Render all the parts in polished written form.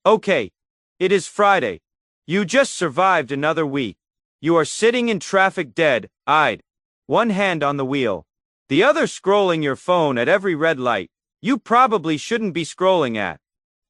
Okay, it is Friday. You just survived another week. You are sitting in traffic dead-eyed, one hand on the wheel, the other scrolling your phone at every red light you probably shouldn't be scrolling at.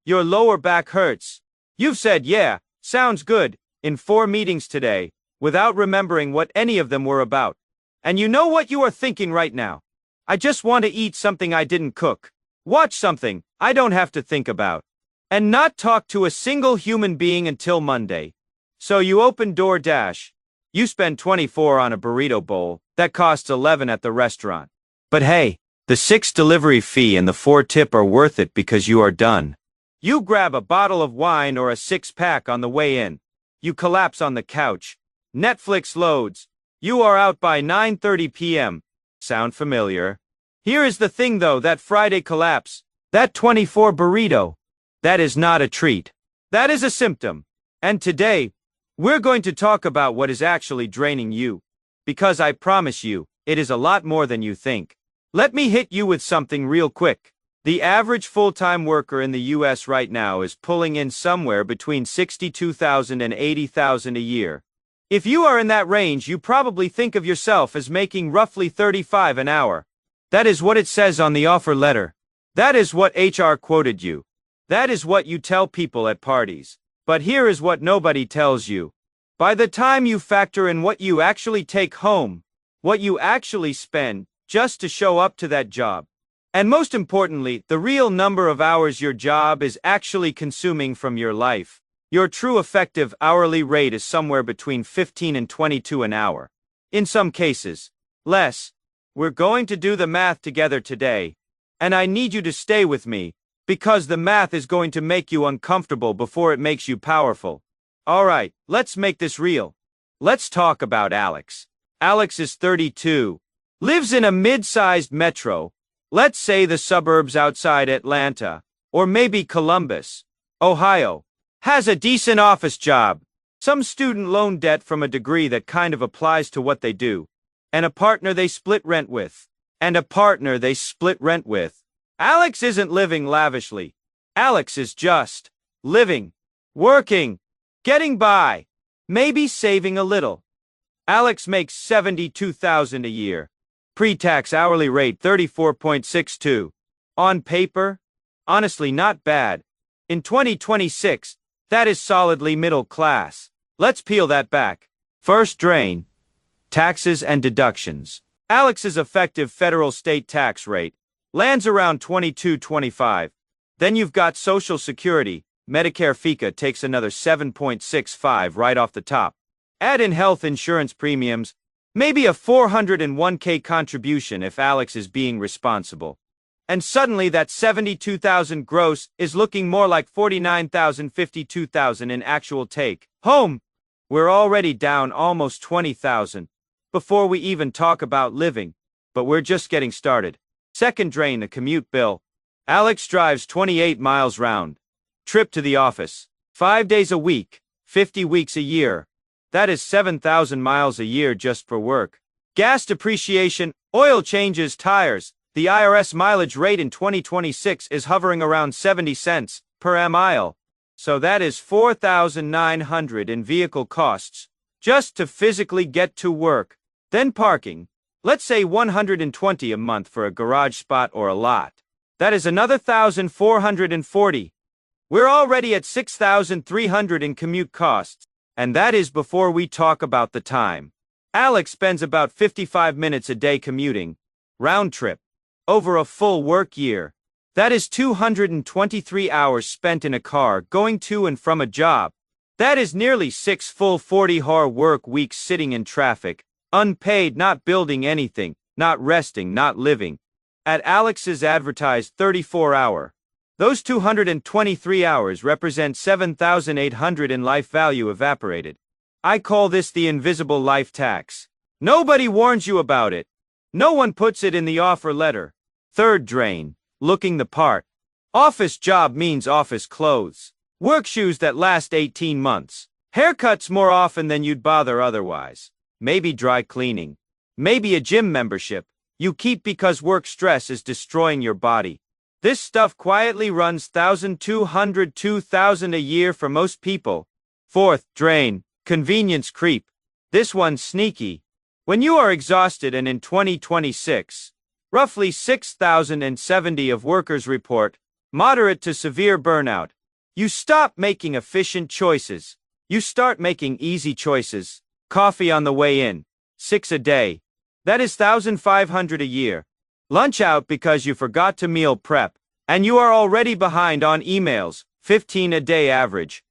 Your lower back hurts. You've said, "Yeah, sounds good," in 4 meetings today, without remembering what any of them were about. And you know what you are thinking right now? I just want to eat something I didn't cook, watch something I don't have to think about, and not talk to a single human being until Monday. So you open DoorDash. You spend $24 on a burrito bowl that costs $11 at the restaurant. But hey, the $6 delivery fee and the $4 tip are worth it because you are done. You grab a bottle of wine or a 6-pack on the way in. You collapse on the couch. Netflix loads. You are out by 9:30 p.m. Sound familiar? Here is the thing though, that Friday collapse, that 24 burrito, that is not a treat. That is a symptom. And today, we're going to talk about what is actually draining you. Because I promise you, it is a lot more than you think. Let me hit you with something real quick. The average full-time worker in the US right now is pulling in somewhere between $62,000 and $80,000 a year. If you are in that range, you probably think of yourself as making roughly $35 an hour. That is what it says on the offer letter. That is what HR quoted you. That is what you tell people at parties. But here is what nobody tells you. By the time you factor in what you actually take home, what you actually spend just to show up to that job, and most importantly, the real number of hours your job is actually consuming from your life, your true effective hourly rate is somewhere between 15 and 22 an hour. In some cases, less. We're going to do the math together today, and I need you to stay with me, because the math is going to make you uncomfortable before it makes you powerful. Alright, let's make this real. Let's talk about Alex. Alex is 32, lives in a mid-sized metro, let's say the suburbs outside Atlanta, or maybe Columbus, Ohio. Has a decent office job, some student loan debt from a degree that kind of applies to what they do, and a partner they split rent with. Alex isn't living lavishly. Alex is just living, working, getting by, maybe saving a little. Alex makes $72,000 a year. Pre-tax hourly rate 34.62. On paper, honestly not bad. In 2026, that is solidly middle class. Let's peel that back. First drain, taxes and deductions. Alex's effective federal state tax rate lands around 22-25. Then you've got Social Security. Medicare FICA takes another 7.65 right off the top. Add in health insurance premiums, maybe a 401k contribution if Alex is being responsible. And suddenly that 72,000 gross is looking more like 49,000, 52,000 in actual take home. We're already down almost 20,000 before we even talk about living, but we're just getting started. Second drain, the commute bill. Alex drives 28 miles round trip to the office, 5 days a week, 50 weeks a year. That is 7,000 miles a year just for work. Gas depreciation, oil changes, tires. The IRS mileage rate in 2026 is hovering around 70 cents per mile. So that is $4,900 in vehicle costs just to physically get to work. Then parking. Let's say $120 a month for a garage spot or a lot. That is another $1,440. We're already at $6,300 in commute costs. And that is before we talk about the time. Alex spends about 55 minutes a day commuting, round trip, over a full work year. That is 223 hours spent in a car going to and from a job. That is nearly 6 full 40-hour work weeks sitting in traffic, unpaid, not building anything, not resting, not living. At Alex's advertised 34-hour. Those 223 hours represent 7,800 in life value evaporated. I call this the invisible life tax. Nobody warns you about it. No one puts it in the offer letter. Third drain, looking the part. Office job means office clothes. Work shoes that last 18 months. Haircuts more often than you'd bother otherwise. Maybe dry cleaning. Maybe a gym membership you keep because work stress is destroying your body. This stuff quietly runs 1,200, 2,000 a year for most people. Fourth, drain, convenience creep. This one's sneaky. When you are exhausted, and in 2026, roughly 6,070 of workers report moderate to severe burnout, you stop making efficient choices. You start making easy choices. Coffee on the way in, 6 a day. That is 1,500 a year. Lunch out because you forgot to meal prep, and you are already behind on emails, 15 a day average.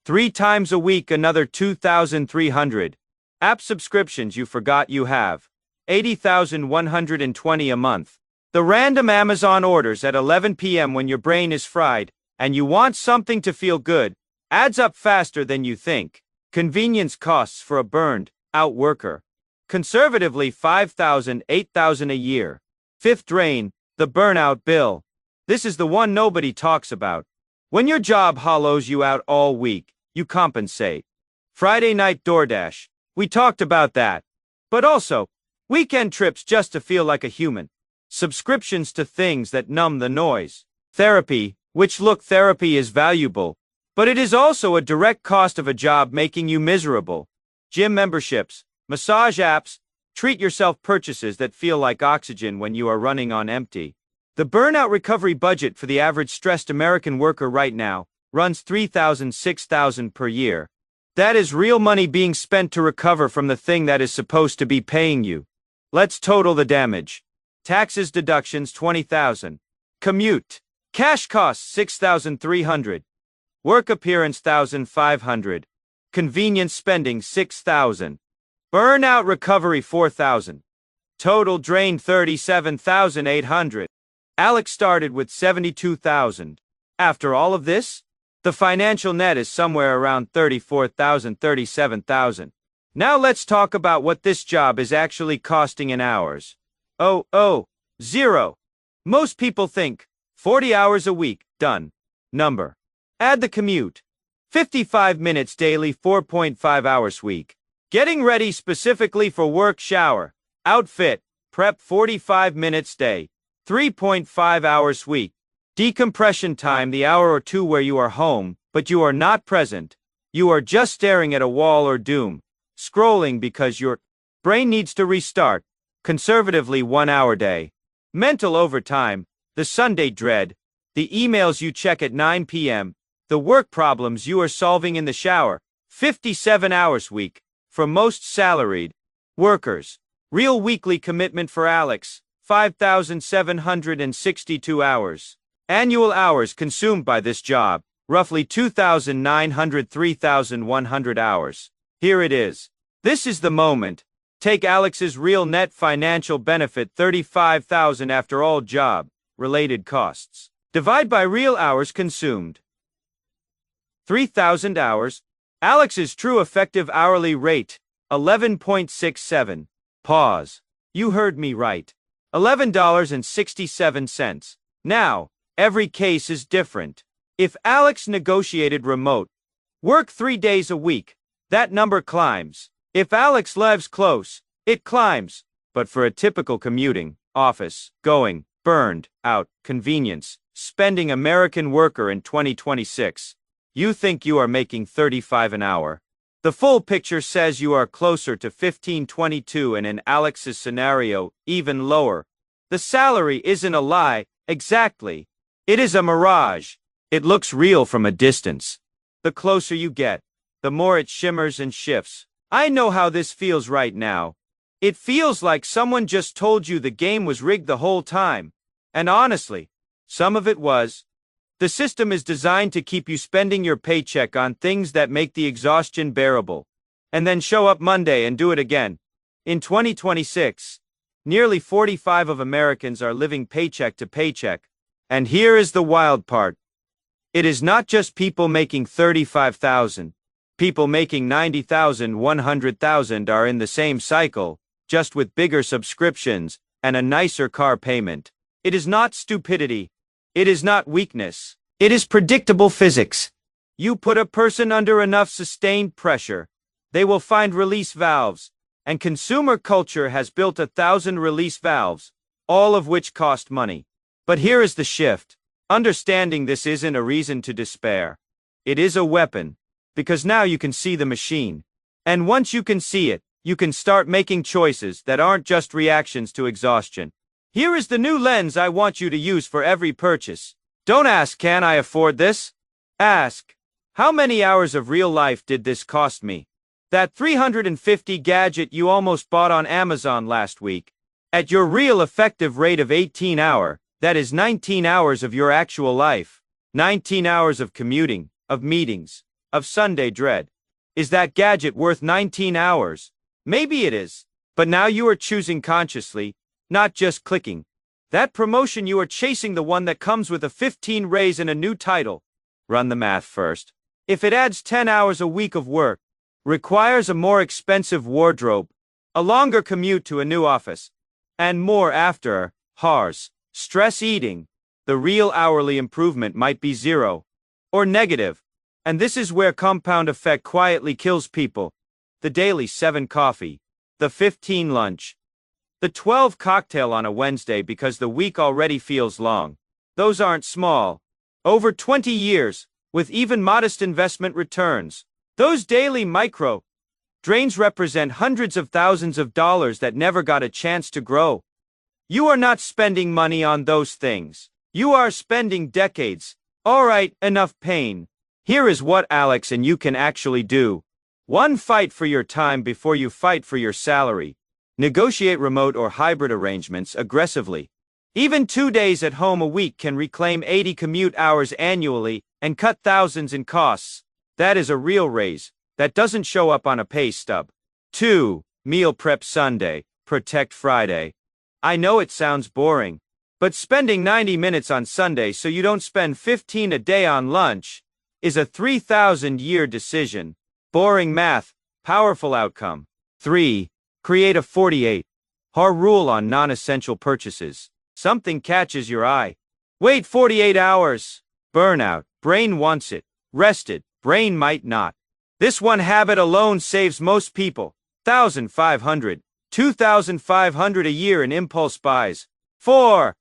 3 times a week, another 2,300. App subscriptions you forgot you have, 80,120 a month. The random Amazon orders at 11 p.m. when your brain is fried, and you want something to feel good, adds up faster than you think. Convenience costs for a burned out worker. Conservatively 5,000, 8,000 a year. Fifth, drain, the burnout bill. This is the one nobody talks about. When your job hollows you out all week, you compensate. Friday night DoorDash. We talked about that. But also, weekend trips just to feel like a human. Subscriptions to things that numb the noise. Therapy, therapy is valuable, but it is also a direct cost of a job making you miserable. Gym memberships, massage apps, treat-yourself purchases that feel like oxygen when you are running on empty. The burnout recovery budget for the average stressed American worker right now runs $3,000, $6,000 per year. That is real money being spent to recover from the thing that is supposed to be paying you. Let's total the damage. Taxes, deductions, $20,000. Commute. Cash costs, $6,300. Work appearance, $1,500. Convenience spending, $6,000. Burnout recovery, $4,000. Total drain, $37,800. Alex started with $72,000. After all of this, the financial net is somewhere around $34,000, $37,000. Now let's talk about what this job is actually costing in hours. Zero. Most people think 40 hours a week, done. Number. Add the commute. 55 minutes daily, 4.5 hours week. Getting ready specifically for work, shower, outfit, prep, 45 minutes day, 3.5 hours week. Decompression time, the hour or two where you are home, but you are not present. You are just staring at a wall or doom, scrolling because your brain needs to restart. Conservatively 1 hour day. Mental overtime, the Sunday dread, the emails you check at 9 p.m., the work problems you are solving in the shower, 57 hours week, for most salaried workers. Real weekly commitment for Alex, 5,762 hours. Annual hours consumed by this job, roughly 2,900, 3,100 hours. Here it is. This is the moment. Take Alex's real net financial benefit, $35,000 after all job-related costs. Divide by real hours consumed. 3,000 hours. Alex's true effective hourly rate, 11.67. Pause. You heard me right. $11.67. Now, every case is different. If Alex negotiated remote work 3 days a week, that number climbs. If Alex lives close, it climbs. But for a typical commuting, office, going, burned out, convenience, spending American worker in 2026, you think you are making $35 an hour. The full picture says you are closer to $15, $22, and in Alex's scenario, even lower. The salary isn't a lie, exactly. It is a mirage. It looks real from a distance. The closer you get, the more it shimmers and shifts. I know how this feels right now. It feels like someone just told you the game was rigged the whole time. And honestly, some of it was. The system is designed to keep you spending your paycheck on things that make the exhaustion bearable, and then show up Monday and do it again. In 2026, nearly 45% of Americans are living paycheck to paycheck. And here is the wild part. It is not just people making $35,000. People making $90,000, $100,000 are in the same cycle, just with bigger subscriptions and a nicer car payment. It is not stupidity. It is not weakness. It is predictable physics. You put a person under enough sustained pressure, they will find release valves, and consumer culture has built 1,000 release valves, all of which cost money. But here is the shift. Understanding this isn't a reason to despair. It is a weapon, because now you can see the machine. And once you can see it, you can start making choices that aren't just reactions to exhaustion. Here is the new lens I want you to use for every purchase. Don't ask, can I afford this? Ask, how many hours of real life did this cost me? That 350 gadget you almost bought on Amazon last week. At your real effective rate of 18 hours, that is 19 hours of your actual life. 19 hours of commuting, of meetings, of Sunday dread. Is that gadget worth 19 hours? Maybe it is. But now you are choosing consciously, not just clicking. That promotion you are chasing, the one that comes with a 15 raise and a new title. Run the math first. If it adds 10 hours a week of work, requires a more expensive wardrobe, a longer commute to a new office, and more after hours, stress eating, the real hourly improvement might be zero or negative. And this is where compound effect quietly kills people. The daily 7 coffee, the 15 lunch, the 12 cocktail on a Wednesday because the week already feels long. Those aren't small. Over 20 years, with even modest investment returns, those daily micro drains represent hundreds of thousands of dollars that never got a chance to grow. You are not spending money on those things. You are spending decades. All right, enough pain. Here is what Alex and you can actually do. 1. Fight for your time before you fight for your salary. Negotiate remote or hybrid arrangements aggressively. Even 2 days at home a week can reclaim 80 commute hours annually and cut thousands in costs. That is a real raise that doesn't show up on a pay stub. 2. Meal prep Sunday, protect Friday. I know it sounds boring, but spending 90 minutes on Sunday so you don't spend 15 a day on lunch is a 3,000-year decision. Boring math, powerful outcome. 3. Create a 48-hour rule on non-essential purchases. Something catches your eye. Wait 48 hours. Burnout. Brain wants it. Rested. Brain might not. This one habit alone saves most people $1,500, $2,500 a year in impulse buys. 4.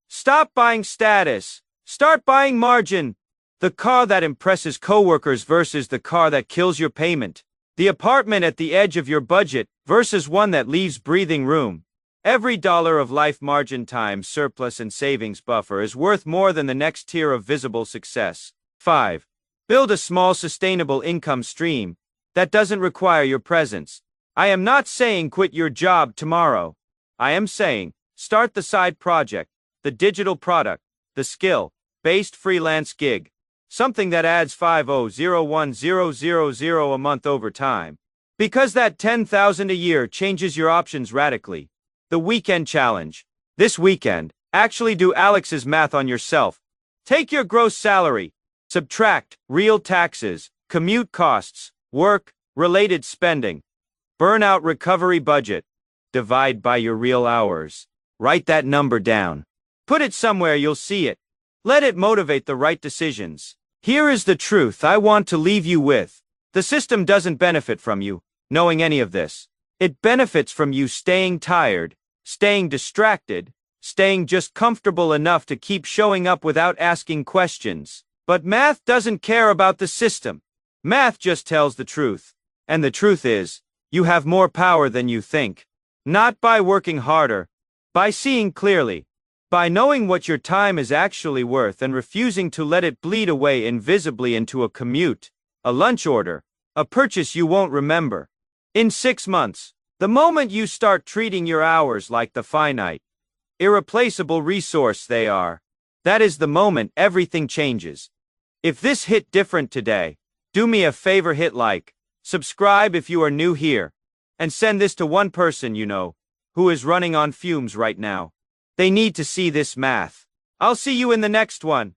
Stop buying status. Start buying margin. The car that impresses coworkers versus the car that kills your payment. The apartment at the edge of your budget versus one that leaves breathing room. Every dollar of life margin, time, surplus, and savings buffer is worth more than the next tier of visible success. 5. Build a small sustainable income stream that doesn't require your presence. I am not saying quit your job tomorrow. I am saying start the side project, the digital product, the skill-based freelance gig. Something that adds 50,010,000 a month over time. Because that $10,000 a year changes your options radically. The weekend challenge. This weekend, actually do Alex's math on yourself. Take your gross salary, subtract real taxes, commute costs, work-related spending, burnout recovery budget. Divide by your real hours. Write that number down. Put it somewhere you'll see it. Let it motivate the right decisions. Here is the truth I want to leave you with. The system doesn't benefit from you knowing any of this. It benefits from you staying tired, staying distracted, staying just comfortable enough to keep showing up without asking questions. But math doesn't care about the system. Math just tells the truth. And the truth is, you have more power than you think. Not by working harder, by seeing clearly, by knowing what your time is actually worth and refusing to let it bleed away invisibly into a commute, a lunch order, a purchase you won't remember. In 6 months, the moment you start treating your hours like the finite, irreplaceable resource they are, that is the moment everything changes. If this hit different today, do me a favor, hit like, subscribe if you are new here, and send this to one person you know, who is running on fumes right now. They need to see this math. I'll see you in the next one.